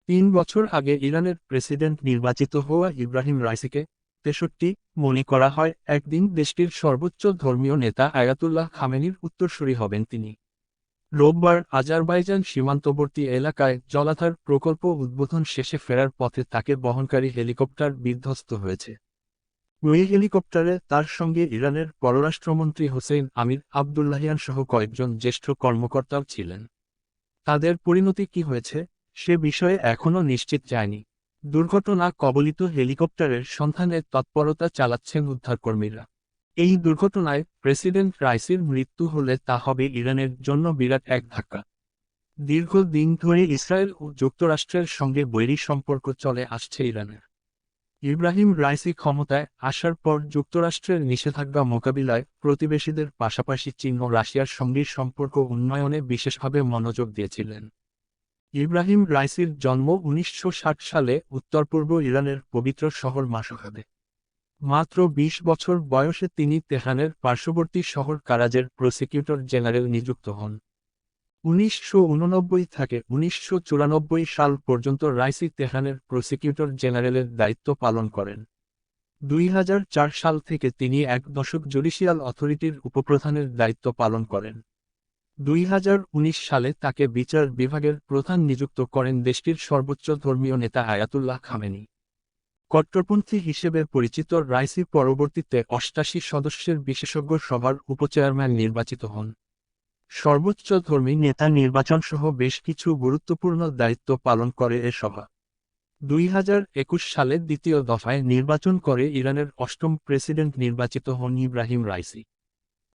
3 বছর আগে ইরানের প্রেসিডেন্ট নির্বাচিত হওয়া ইব্রাহিম রাইসিকে 63 মনে করা হয় একদিন দেশটির সর্বোচ্চ ধর্মীয় নেতা আয়াতুল্লাহ খামেনির উত্তরসূরি হবেন তিনি। রোববার আজারবাইজান সীমান্তবর্তী এলাকায় জলাধার প্রকল্প উদ্বোধন শেষে ফেরার পথে তাকে বহনকারী হেলিকপ্টার বিধ্বস্ত হয়েছে। ওই হেলিকপ্টারে তার সঙ্গে ইরানের পররাষ্ট্রমন্ত্রী হোসেইন আমির আবদুল্লাহিয়ান সহ কয়েকজন জ্যেষ্ঠ কর্মকর্তাও ছিলেন। তাদের পরিণতি কি হয়েছে সে বিষয়ে এখনও নিশ্চিত যায়নি। দুর্ঘটনা কবলিত হেলিকপ্টারের সন্ধানে তৎপরতা চালাচ্ছেন উদ্ধারকর্মীরা। এই দুর্ঘটনায় প্রেসিডেন্ট রাইসির মৃত্যু হলে তা হবে ইরানের জন্য বিরাট এক ধাক্কা। দীর্ঘদিন ধরে ইসরায়েল ও যুক্তরাষ্ট্রের সঙ্গে বৈরী সম্পর্ক চলে আসছে ইরানের। ইব্রাহিম রাইসি ক্ষমতায় আসার পর যুক্তরাষ্ট্রের নিষেধাজ্ঞা মোকাবিলায় প্রতিবেশীদের পাশাপাশি চীন ও রাশিয়ার সঙ্গে সম্পর্ক উন্নয়নে বিশেষভাবে মনোযোগ দিয়েছিলেন। ইব্রাহিম রাইসির জন্ম 1960 সালে উত্তর পূর্ব ইরানের পবিত্র শহর মাশহাদে। মাত্র 20 বছর বয়সে তিনি তেহরানের পার্শ্ববর্তী শহর কারাজের প্রসিকিউটর জেনারেল নিযুক্ত হন। 1989 থেকে 1994 সাল পর্যন্ত রাইসি তেহরানের প্রসিকিউটর জেনারেলের দায়িত্ব পালন করেন। 2004 সাল থেকে তিনি 1 দশক জুডিশিয়াল অথরিটির উপপ্রধানের দায়িত্ব পালন করেন। 2019 সালে তাকে বিচার বিভাগের প্রধান নিযুক্ত করেন দেশটির সর্বোচ্চ ধর্মীয় নেতা আয়াতুল্লাহ খামেনি। কট্টরপন্থী হিসেবে পরিচিত রাইসি পরবর্তীতে 88 সদস্যের বিশেষজ্ঞ সভার উপচেয়ারম্যান নির্বাচিত হন। সর্বোচ্চ ধর্মী নেতা নির্বাচন সহ বেশ কিছু গুরুত্বপূর্ণ দায়িত্ব পালন করে এ সভা। 2021 সালে দ্বিতীয় দফায় নির্বাচন করে ইরানের 8ম প্রেসিডেন্ট নির্বাচিত হন ইব্রাহিম রাইসি।